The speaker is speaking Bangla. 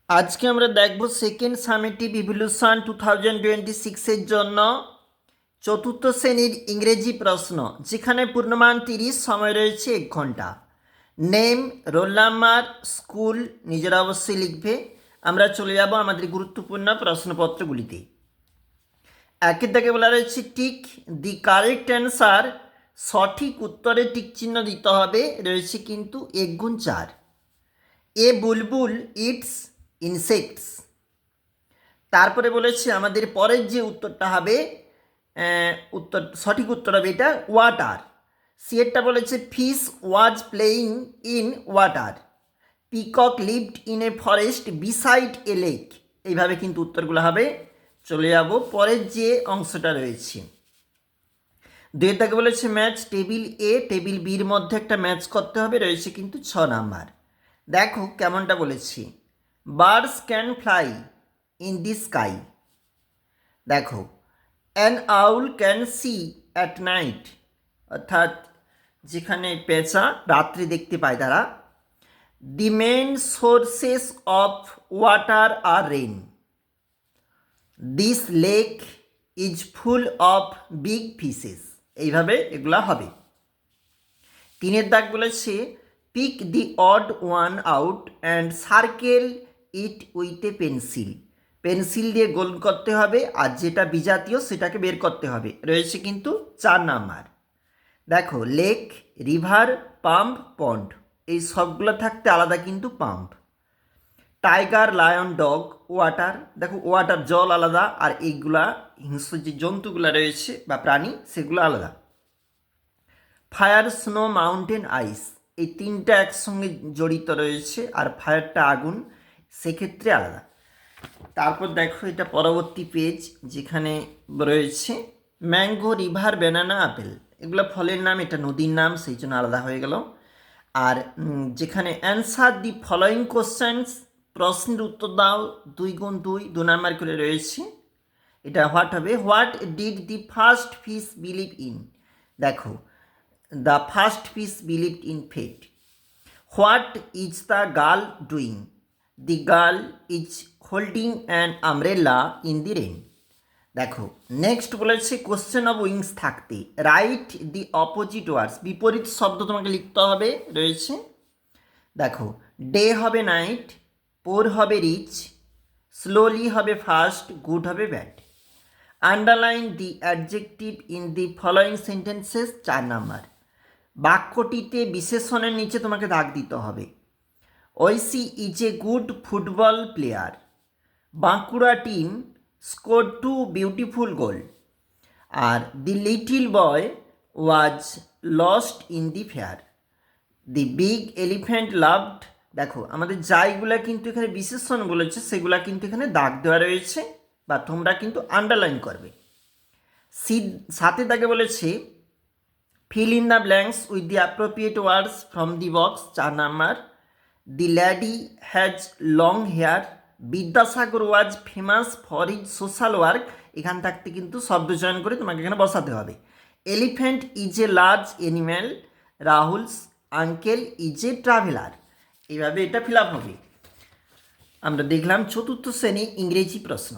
আজকে আমরা দেখব সেকেন্ড সামেটিভ ইভলিউশন 2026-এর জন্য চতুর্থ শ্রেণীর ইংরেজি প্রশ্ন, যেখানে পূর্ণমান 30, সময় রয়েছে 1 ঘন্টা। নেম, রোল নাম্বার, স্কুল নিজেরা অবশ্যই লিখবে। আমরা চলে যাব আমাদের গুরুত্বপূর্ণ প্রশ্নপত্রগুলিতে। একের দাগে বলা রয়েছে টিক দি কারেক্ট অ্যান্সার, সঠিক উত্তরে টিক চিহ্ন দিতে হবে। রয়েছে কিন্তু 1 গুণ 4। এ বুলবুল ইটস ইনসেক্টস। তারপরে বলেছে আমাদের পরের যে উত্তরটা হবে, সঠিক উত্তর হবে এটা ওয়াটার। সিয়েরটা বলেছে fish was playing in water. Peacock lived in a forest beside a lake. এইভাবে কিন্তু উত্তরগুলো হবে। চলে যাব পরের যে অংশটা রয়েছে। দুয়ের দাগে বলেছে ম্যাচ টেবিল এ টেবিল বির মধ্যে একটা ম্যাচ করতে হবে। রয়েছে কিন্তু 6 নাম্বার। দেখো কেমনটা বলেছি, birds can fly in the sky. দেখো an owl can see at night, অর্থাৎ যেখানে পেঁচা রাত্রে দেখতে পায় তারা। The main sources of water are rain. This lake is full of big fishes. এইভাবে এগুলা হবে। 3-এর দাগ বলেছে pick the odd one out and circle it with a pencil. Pencil দিয়ে গোল করতে হবে, আর যেটা বিজাতীয় সেটাকে বের করতে হবে। রয়েছে কিন্তু 4 নাম্বার। দেখো লেক, রিভার, পাম্প, পন্ড, এই সবগুলো থাকতে আলাদা কিন্তু pump. Tiger, lion, dog, water. দেখো ওয়াটার জল আলাদা, আর এইগুলা হিংস্র যে জন্তুগুলা রয়েছে বা প্রাণী সেগুলো আলাদা। ফায়ার, স্নো, মাউন্টেন, আইস, এই 3টা একসঙ্গে জড়িত রয়েছে, আর ফায়ারটা আগুন, সেক্ষেত্রে আলাদা। তারপর দেখো এটা পরবর্তী পেজ, যেখানে রয়েছে ম্যাঙ্গো, রিভার, ব্যানানা, আপেল। এগুলো ফলের নাম, এটা নদীর নাম, সেই জন্য আলাদা হয়ে গেল। আর যেখানে অ্যান্সার দি ফলোয়িং কোশ্চেন্স, প্রশ্নের উত্তর দাও, 2 গুণ 2, 2 নাম্বার করে রয়েছে। এটা হোয়াট হবে, what did the first fish believe in. দেখো the first fish believed in fate. What is the girl doing. The girl is holding an umbrella in the rain. দেখো নেক্সট বলেছে কোশ্চেন অফ উইংস থাকতে রাইট দি অপোজিট ওয়ার্ডস, বিপরীত শব্দ তোমাকে লিখতে হবে। রয়েছে দেখো ডে হবে নাইট, পোর হবে রিচ, স্লোলি হবে ফাস্ট, গুড হবে bad. Underline the adjective in the following sentences, 4 number. বাক্যটিতে বিশেষণের নিচে তোমাকে দাগ দিতে হবে। ঐসি is a good football player. Bankura team score 2 beautiful goal. আর the little boy was lost in the fair. The big elephant loved. দেখো আমাদের যাইগুলা কিন্তু এখানে বিশেষণ বলেছে, সেগুলা কিন্তু এখানে দাগ দেওয়া রয়েছে, বা তোমরা কিন্তু আন্ডারলাইন করবে। সাথে দাগে বলেছে fill in the blanks with the appropriate words from the box, 4 number. The lady has long hair. Vidyasagar was famous for his social work. এখান থাকতে কিন্তু শব্দ চয়ন করে তোমাকে এখানে বসাতে হবে। Elephant is a large animal. Rahul's uncle is a traveller. এইভাবে এটা ফিল আপ হবে। আমরা দেখলাম চতুর্থ শ্রেণী ইংরেজি প্রশ্ন।